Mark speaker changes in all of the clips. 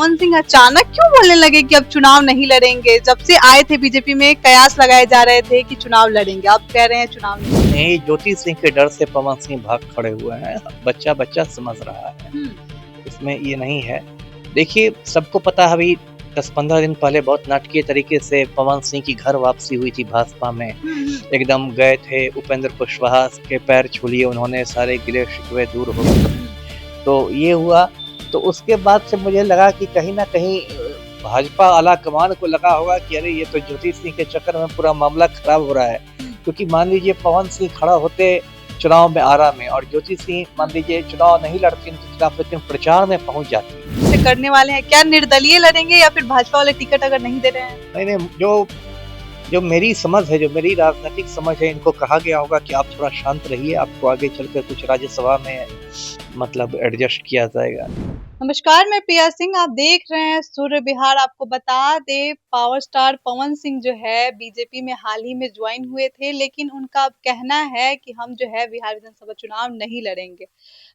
Speaker 1: पवन सिंह अचानक क्यों बोलने लगे कि अब चुनाव नहीं लड़ेंगे? जब से आए थे बीजेपी में कयास लगाए जा रहे थे कि चुनाव लड़ेंगे, अब कह रहे हैं चुनाव नहीं।
Speaker 2: नहीं, ज्योति सिंह के डर से पवन सिंह भाग खड़े हुए हैं। बच्चा बच्चा समझ रहा है, इसमें ये नहीं है। देखिए, सबको पता है अभी 10-15 दिन पहले बहुत नाटकीय तरीके से पवन सिंह की घर वापसी हुई थी भाजपा में। एकदम गए थे, उपेंद्र कुशवाहा के पैर छू लिए उन्होंने, सारे गिले शिकवे दूर हो गए। तो ये हुआ, तो उसके बाद से मुझे लगा कि कहीं ना कहीं भाजपा आला कमान को लगा होगा कि अरे ये तो ज्योति सिंह के चक्कर में पूरा मामला खराब हो रहा है। क्योंकि मान लीजिए पवन सिंह खड़ा होते चुनाव में आरा में और ज्योति सिंह मान लीजिए चुनाव नहीं लड़ती उनके खिलाफ, लेकिन प्रचार में पहुंच जाती।
Speaker 1: से करने वाले हैं क्या, निर्दलीय लड़ेंगे या फिर भाजपा वाले टिकट अगर नहीं दे रहे हैं?
Speaker 2: नहीं, जो मेरी समझ है, जो मेरी राजनीतिक समझ है, इनको कहा गया होगा कि आप थोड़ा शांत रहिए, आपको आगे चलकर कुछ राज्यसभा में मतलब एडजस्ट किया जाएगा।
Speaker 1: नमस्कार, मैं प्रिया सिंह, आप देख रहे हैं सूर्य बिहार। आपको बता दे, पावर स्टार पवन सिंह जो है बीजेपी में हाल ही में ज्वाइन हुए थे, लेकिन उनका अब कहना है कि हम जो है बिहार विधानसभा चुनाव नहीं लड़ेंगे।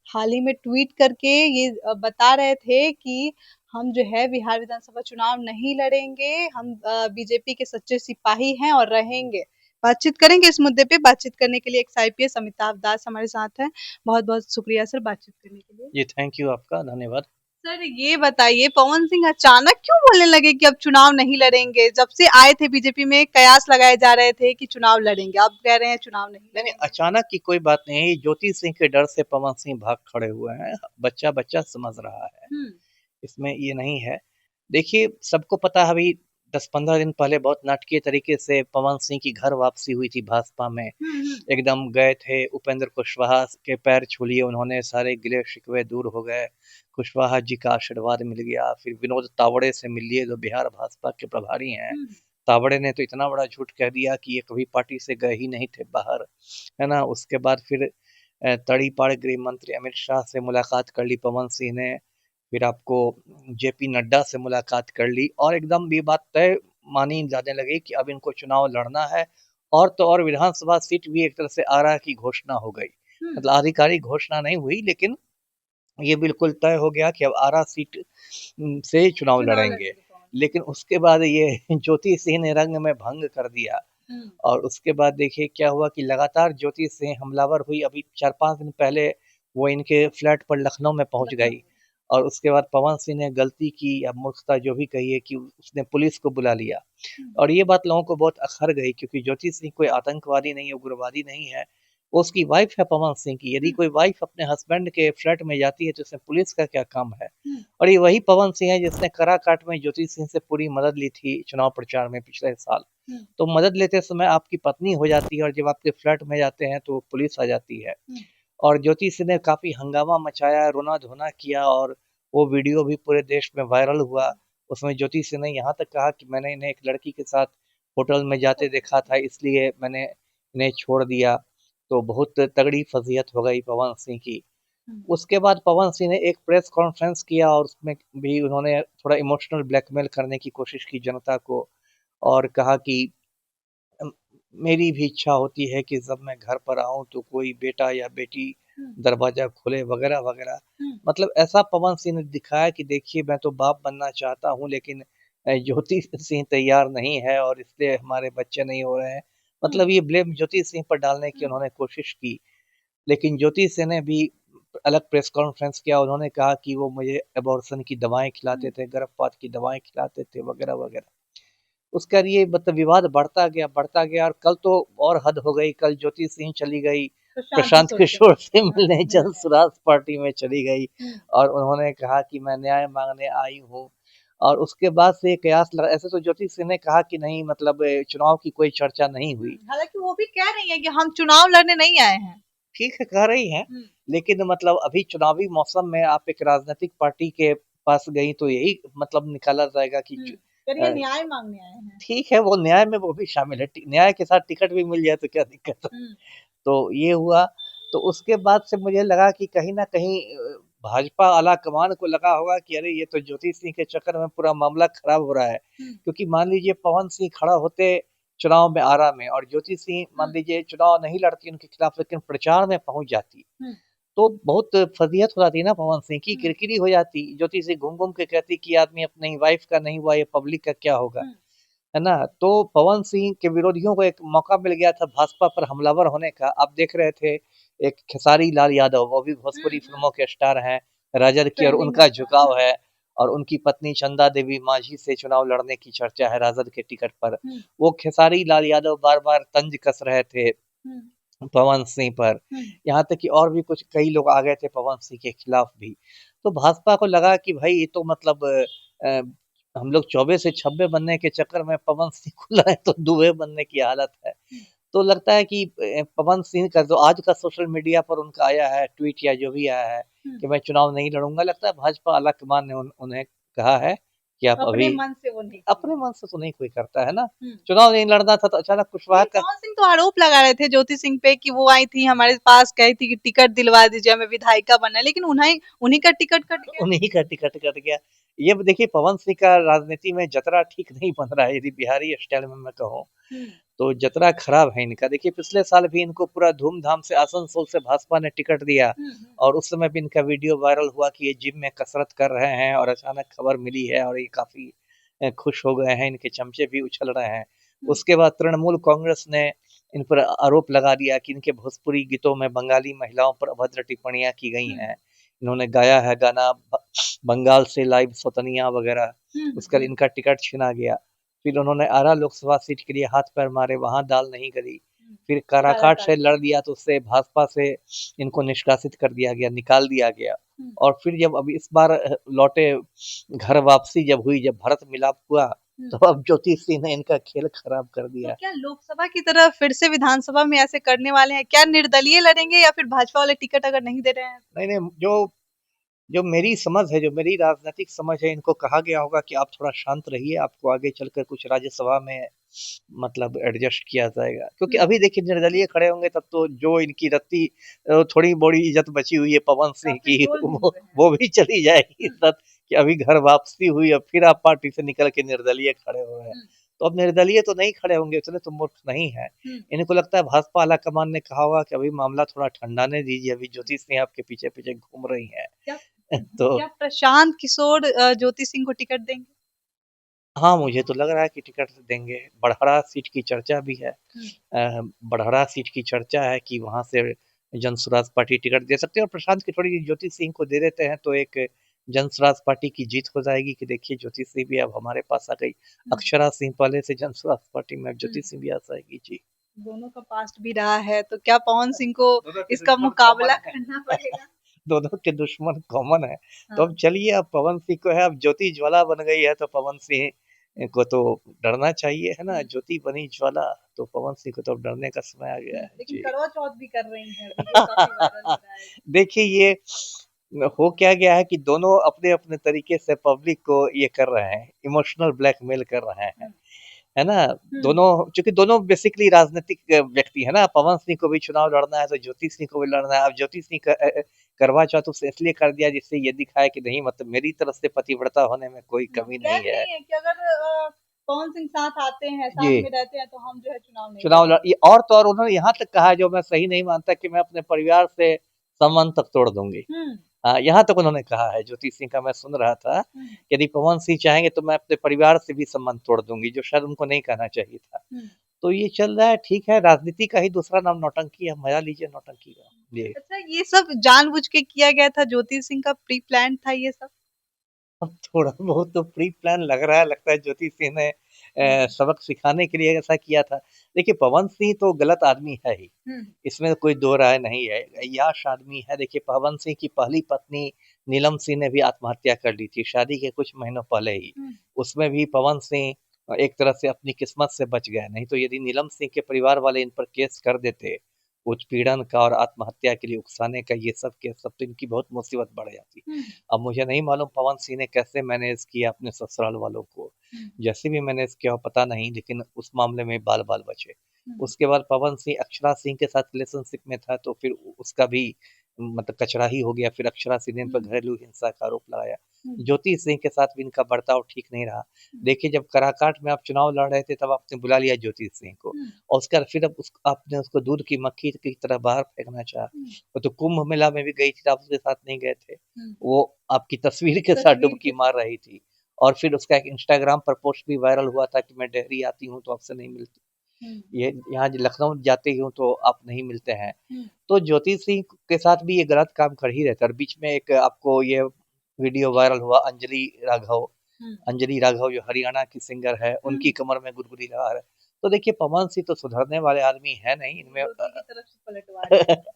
Speaker 1: हाल ही में ट्वीट करके ये बता रहे थे कि हम जो है बिहार विधानसभा चुनाव नहीं लड़ेंगे, हम बीजेपी के सच्चे सिपाही हैं और रहेंगे। बातचीत करेंगे इस मुद्दे पे। बातचीत करने के लिए एक्स आईपीएस अमिताभ दास हमारे साथ हैं। बहुत बहुत शुक्रिया सर बातचीत करने के लिए।
Speaker 2: जी, थैंक यू, आपका धन्यवाद।
Speaker 1: सर ये बताइए, पवन सिंह अचानक क्यों बोलने लगे कि अब चुनाव नहीं लड़ेंगे? जब से आए थे बीजेपी में कयास लगाए जा रहे थे कि चुनाव लड़ेंगे, अब कह रहे हैं चुनाव नहीं
Speaker 2: नहीं,
Speaker 1: लड़ेंगे।
Speaker 2: अचानक की कोई बात नहीं है। ज्योति सिंह के डर से पवन सिंह भाग खड़े हुए हैं। बच्चा बच्चा समझ रहा है, इसमें ये नहीं है। देखिए, सबको पता है अभी 10-15 दिन पहले बहुत नाटकीय तरीके से पवन सिंह की घर वापसी हुई थी भाजपा में। एकदम गए थे, उपेंद्र कुशवाहा के पैर छू लिए उन्होंने, सारे गिले शिकवे दूर हो गए, कुशवाहा जी का आशीर्वाद मिल गया। फिर विनोद तावड़े से मिल लिए, जो बिहार भाजपा के प्रभारी हैं। तावड़े ने तो इतना बड़ा झूठ कह दिया कि ये कभी पार्टी से गए ही नहीं थे बाहर, है ना। उसके बाद फिर तड़ीपार गृह मंत्री अमित शाह से मुलाकात कर ली पवन सिंह ने। फिर आपको जेपी नड्डा से मुलाकात कर ली और एकदम ये बात तय मानी जाने लगी कि अब इनको चुनाव लड़ना है। और तो और विधानसभा सीट भी एक तरह से आरा की घोषणा हो गई। मतलब आधिकारिक घोषणा नहीं हुई, लेकिन ये बिल्कुल तय हो गया कि अब आरा सीट से चुनाव लड़ेंगे। लेकिन उसके बाद ये ज्योति सिंह ने रंग में भंग कर दिया। और उसके बाद देखिए क्या हुआ कि लगातार ज्योति सिंह हमलावर हुई। अभी 4-5 दिन पहले वो इनके फ्लैट पर लखनऊ में पहुंच गई। और उसके बाद पवन सिंह ने गलती की या मूर्खता जो भी कही है कि उसने पुलिस को बुला लिया। और ये बात लोगों को बहुत अखर गई, क्योंकि ज्योति सिंह कोई आतंकवादी नहीं है, उग्रवादी नहीं है। वो उसकी वाइफ है पवन सिंह की। यदि कोई वाइफ अपने हस्बैंड के फ्लैट में जाती है तो उसमें पुलिस का क्या काम है? और ये वही पवन सिंह है जिसने कराकाट में ज्योति सिंह से पूरी मदद ली थी चुनाव प्रचार में पिछले साल। तो मदद लेते समय आपकी पत्नी हो जाती है और जब आपके फ्लैट में जाते हैं तो पुलिस आ जाती है। और ज्योति सिंह ने काफी हंगामा मचाया, रोना धोना किया और वो वीडियो भी पूरे देश में वायरल हुआ। उसमें ज्योति सिंह ने यहाँ तक कहा कि मैंने इन्हें एक लड़की के साथ होटल में जाते देखा था, इसलिए मैंने इन्हें छोड़ दिया। तो बहुत तगड़ी फजीहत हो गई पवन सिंह की। उसके बाद पवन सिंह ने एक प्रेस कॉन्फ्रेंस किया और उसमें भी उन्होंने थोड़ा इमोशनल ब्लैकमेल करने की कोशिश की जनता को। और कहा कि अम, मेरी भी इच्छा होती है कि जब मैं घर पर आऊं तो कोई बेटा या बेटी दरवाजा खोले वगैरह वगैरह। मतलब ऐसा पवन सिंह ने दिखाया कि देखिए, मैं तो बाप बनना चाहता हूं, लेकिन ज्योति सिंह तैयार नहीं है और इसलिए हमारे बच्चे नहीं हो रहे हैं। मतलब ये ब्लेम ज्योति सिंह पर डालने की उन्होंने कोशिश की। लेकिन ज्योति सिंह ने भी अलग प्रेस कॉन्फ्रेंस किया। उन्होंने कहा कि वो मुझे एबॉर्शन की दवाएं खिलाते थे, गर्भपात की दवाएं खिलाते थे वगैरह वगैरह। उसका ये मतलब विवाद बढ़ता गया और कल तो और हद हो गई। कल ज्योति सिंह चली गई प्रशांत किशोर से मिलने, जन स्वराज पार्टी में चली गई और उन्होंने कहा कि मैं न्याय मांगने आई हूँ। और उसके बाद से कयास लगा। ऐसे तो ज्योति सिंह ने कहा कि नहीं, मतलब चुनाव की कोई चर्चा नहीं हुई।
Speaker 1: हालांकि वो भी कह रही है कि हम चुनाव लड़ने नहीं आए हैं।
Speaker 2: ठीक है, कह रही हैं, लेकिन मतलब अभी चुनावी मौसम में आप एक राजनीतिक पार्टी के पास गई तो यही मतलब निकाला जाएगा कि
Speaker 1: न्याय मांगने आए हैं।
Speaker 2: ठीक है, वो न्याय में वो भी शामिल है। न्याय के साथ टिकट भी मिल जाए तो क्या दिक्कत है। तो ये हुआ। तो उसके बाद से मुझे लगा कि कहीं ना कहीं भाजपा आला कमान को लगा होगा कि अरे ये तो ज्योति सिंह के चक्कर में पूरा मामला खराब हो रहा है। क्योंकि मान लीजिए पवन सिंह खड़ा होते चुनाव में आरा में और ज्योति सिंह मान लीजिए चुनाव नहीं लड़ती उनके खिलाफ, लेकिन प्रचार में पहुंच जाती। तो बहुत फजीहत हो जाती ना पवन सिंह की, किरकिरी हो जाती। ज्योति सिंह घूम घूम के कहती कि आदमी अपनी वाइफ का नहीं हुआ, ये पब्लिक का क्या होगा, है ना। तो पवन सिंह के विरोधियों को एक मौका मिल गया था भाजपा पर हमलावर होने का। आप देख रहे थे एक खेसारी लाल यादव, वो भी भोजपुरी फिल्मों के स्टार हैं, राजद की, और उनका झुकाव है, और उनकी पत्नी चंदा देवी मांझी से चुनाव लड़ने की चर्चा है राजद के टिकट पर। वो खेसारी लाल यादव बार बार तंज कस रहे थे पवन सिंह पर, यहाँ तक कि और भी कुछ कई लोग आ गए थे पवन सिंह के खिलाफ भी। तो भाजपा को लगा कि भाई ये तो मतलब हम लोग चौबे से छब्बे बनने के चक्कर में पवन सिंह को लाए तो दुबे बनने की हालत है। तो लगता है कि पवन सिंह का जो आज का सोशल मीडिया पर उनका आया है ट्वीट या जो भी आया है कि मैं चुनाव नहीं लड़ूंगा, लगता है भाजपा आलाकमान ने उन्हें कहा है कि आप
Speaker 1: अपने
Speaker 2: अभी
Speaker 1: मन से वो नहीं
Speaker 2: अपने मन से तो नहीं कोई करता है ना। चुनाव नहीं लड़ना था तो अचानक कुशवाहा का
Speaker 1: पवन सिंह तो आरोप लगा रहे थे ज्योति सिंह पे कि वो आई थी हमारे पास, कही थी कि टिकट दिलवा दीजिए हमें विधायिका बनना है, लेकिन उन्हीं का टिकट कट गया।
Speaker 2: उन्हीं का टिकट कट गया। ये देखिए पवन सिंह का राजनीति में जतरा ठीक नहीं बन रहा है, यदि बिहारी स्टाइल में मैं कहूँ तो जतरा खराब है इनका। देखिए पिछले साल भी इनको पूरा धूमधाम से आसनसोल से भाजपा ने टिकट दिया, और उस समय भी इनका वीडियो वायरल हुआ कि ये जिम में कसरत कर रहे हैं, और अचानक खबर मिली है और ये काफी खुश हो गए हैं, इनके चमचे भी उछल रहे हैं। उसके बाद तृणमूल कांग्रेस ने इन पर आरोप लगा दिया कि इनके भोजपुरी गीतों में बंगाली महिलाओं पर अभद्र टिप्पणियां की गई हैं। इन्होंने गाया है गाना बंगाल से लाइव सौतनिया वगैरह, उसका इनका टिकट छीना गया। फिर उन्होंने आरा लोकसभा सीट के लिए हाथ पैर मारे, वहां दाल नहीं गली। फिर काराकाट से लड़ दिया तो उससे भाजपा से इनको निष्कासित कर दिया गया, निकाल दिया गया। और फिर जब अब इस बार लौटे, घर वापसी जब हुई, जब भारत मिलाप हुआ, तो अब ज्योति सिंह ने इनका खेल खराब कर दिया।
Speaker 1: तो क्या लोकसभा की तरह फिर से विधानसभा में ऐसे करने वाले हैं? क्या निर्दलीय लड़ेंगे या फिर भाजपा वाले टिकट अगर नहीं दे रहे हैं?
Speaker 2: नहीं नहीं, जो जो मेरी समझ है, जो मेरी राजनीतिक समझ है, इनको कहा गया होगा कि आप थोड़ा शांत रहिए, आपको आगे चलकर कुछ राज्यसभा में मतलब एडजस्ट किया जाएगा। क्योंकि अभी देखिए निर्दलीय खड़े होंगे तब तो जो इनकी रत्ती थोड़ी बड़ी इज्जत बची हुई है पवन सिंह की, वो भी चली जाएगी इज्जत कि अभी घर वापसी हुई, अब फिर आप पार्टी से निकल के निर्दलीय खड़े हो रहे हैं। तो अब निर्दलीय तो नहीं खड़े होंगे, इतने तो मूर्ख नहीं है। इनको लगता है भाजपा आलाकमान ने कहा होगा कि अभी मामला थोड़ा ठंडाने दीजिए, अभी ज्योति सिंह आपके पीछे पीछे घूम रही है। तो
Speaker 1: क्या प्रशांत किशोर ज्योति सिंह को टिकट देंगे?
Speaker 2: हाँ, मुझे तो लग रहा है कि टिकट देंगे। बड़हरा सीट की चर्चा भी है। बड़हरा सीट की चर्चा है कि वहां से जनसुराज पार्टी टिकट दे सकते हैं, और प्रशांत किशोर ज्योति सिंह को दे देते हैं तो एक जनसुराज पार्टी की जीत हो जाएगी कि देखिए ज्योति सिंह भी अब हमारे पास आ गई। अक्षरा सिंह पहले से जनसुराज पार्टी में, अब ज्योति सिंह भी आ जाएगी। जी,
Speaker 1: दोनों का पास्ट भी रहा है, तो क्या पवन सिंह को इसका मुकाबला करना पड़ेगा?
Speaker 2: दोनों के दुश्मन कॉमन है। तो अब चलिए, अब पवन सिंह को है, अब ज्योति ज्वाला बन गई है तो पवन सिंह को तो डरना चाहिए, है ना। ज्योति बनी ज्वाला तो पवन सिंह को तो अब डरने का समय आ गया है।
Speaker 1: लेकिन करवा चौथ भी कर रही हैं, वीडियो काफी वायरल हो रहा है।
Speaker 2: देखिए ये हो क्या गया है कि दोनों अपने अपने तरीके से पब्लिक को ये कर रहे हैं, इमोशनल ब्लैकमेल कर रहे हैं, है ना। दोनों, क्योंकि दोनों बेसिकली राजनीतिक व्यक्ति है ना। पवन सिंह को भी चुनाव लड़ना है तो ज्योति सिंह को भी लड़ना है। अब ज्योति सिंह करवा चौथ उसने इसलिए कर दिया जिससे ये दिखाए कि नहीं, मतलब मेरी तरफ से पतिव्रता होने में कोई कमी नहीं है।
Speaker 1: कि अगर पवन सिंह साथ आते हैं, साथ में रहते हैं, तो हम जो है
Speaker 2: चुनाव और तो और उन्होंने यहाँ तक कहा, जो मैं सही नहीं मानता, कि मैं अपने परिवार से संबंध तक तोड़ दूंगी। यहाँ तक उन्होंने कहा है ज्योति सिंह का, मैं सुन रहा था, यदि पवन सिंह चाहेंगे तो मैं अपने परिवार से भी संबंध तोड़ दूंगी, जो शायद उनको नहीं कहना चाहिए था। तो ये चल रहा है, ठीक है। राजनीति का ही दूसरा नाम नौटंकी है, मजा लीजिए नौटंकी का। ये
Speaker 1: अच्छा, ये सब जानबूझ के किया गया था? ज्योति सिंह का प्री प्लान था ये सब?
Speaker 2: अब थोड़ा बहुत तो प्री प्लान लग रहा है, लगता है ज्योति सिंह ने सबक सिखाने के लिए ऐसा किया था। देखिए पवन सिंह तो गलत आदमी है ही, इसमें कोई दो राय नहीं है, याश आदमी है। देखिए पवन सिंह की पहली पत्नी नीलम सिंह ने भी आत्महत्या कर ली थी शादी के कुछ महीनों पहले ही। उसमें भी पवन सिंह एक तरह से अपनी किस्मत से बच गए, नहीं तो यदि नीलम सिंह के परिवार वाले इन पर केस कर देते उत्पीड़न का और आत्महत्या के लिए उकसाने का, ये सब केस, सब तो इनकी बहुत मुसीबत बढ़ जाती। अब मुझे नहीं मालूम पवन सिंह ने कैसे मैनेज किया अपने ससुराल वालों को, जैसे भी मैनेज किया पता नहीं, लेकिन उस मामले में बाल बाल बचे। उसके बाद पवन सिंह अक्षरा सिंह के साथ रिलेशनशिप में था, तो फिर उसका भी मतलब कचरा ही हो गया। फिर अक्षरा सिन्हा पर घरेलू हिंसा का आरोप लगाया। ज्योति सिंह के साथ भी इनका बर्ताव ठीक नहीं रहा। देखिए, जब कराकाट में आप चुनाव लड़ रहे थे तब आपने बुला लिया ज्योति सिंह को, और उसके बाद फिर अब आपने उसको दूध की मक्खी की तरह बाहर फेंकना चाहा। वो तो कुंभ मेला में भी गई थी, आप उसके साथ नहीं गए थे। वो आपकी तस्वीर के साथ डुबकी मार रही थी, और फिर उसका एक इंस्टाग्राम पर पोस्ट भी वायरल हुआ था कि मैं डेहरी आती हूँ तो आपसे नहीं मिलती, ये यहाँ लखनऊ जाते हूँ तो आप नहीं मिलते हैं। तो ज्योति सिंह के साथ भी ये गलत काम कर ही रहता है। और बीच में एक आपको ये वीडियो वायरल हुआ अंजलि राघव जो हरियाणा की सिंगर है, उनकी कमर में गुदगुदी लगा रहा है। तो देखिए, पवन सिंह तो सुधरने वाले आदमी है नहीं, इनमें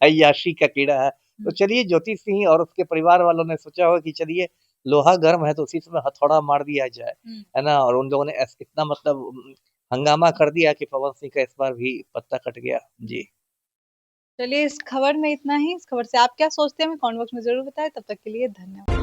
Speaker 2: अय्याशी का कीड़ा है। तो चलिए, ज्योति सिंह और उसके परिवार वालों ने सोचा होगा कि चलिए लोहा गर्म है तो उसी समय हथौड़ा मार दिया जाए, है ना। और उन लोगों ने इतना मतलब हंगामा कर दिया कि पवन सिंह का इस बार भी पत्ता कट गया जी।
Speaker 1: चलिए, इस खबर में इतना ही। इस खबर से आप क्या सोचते हैं हमें कमेंट बॉक्स में जरूर बताएं। तब तक के लिए धन्यवाद।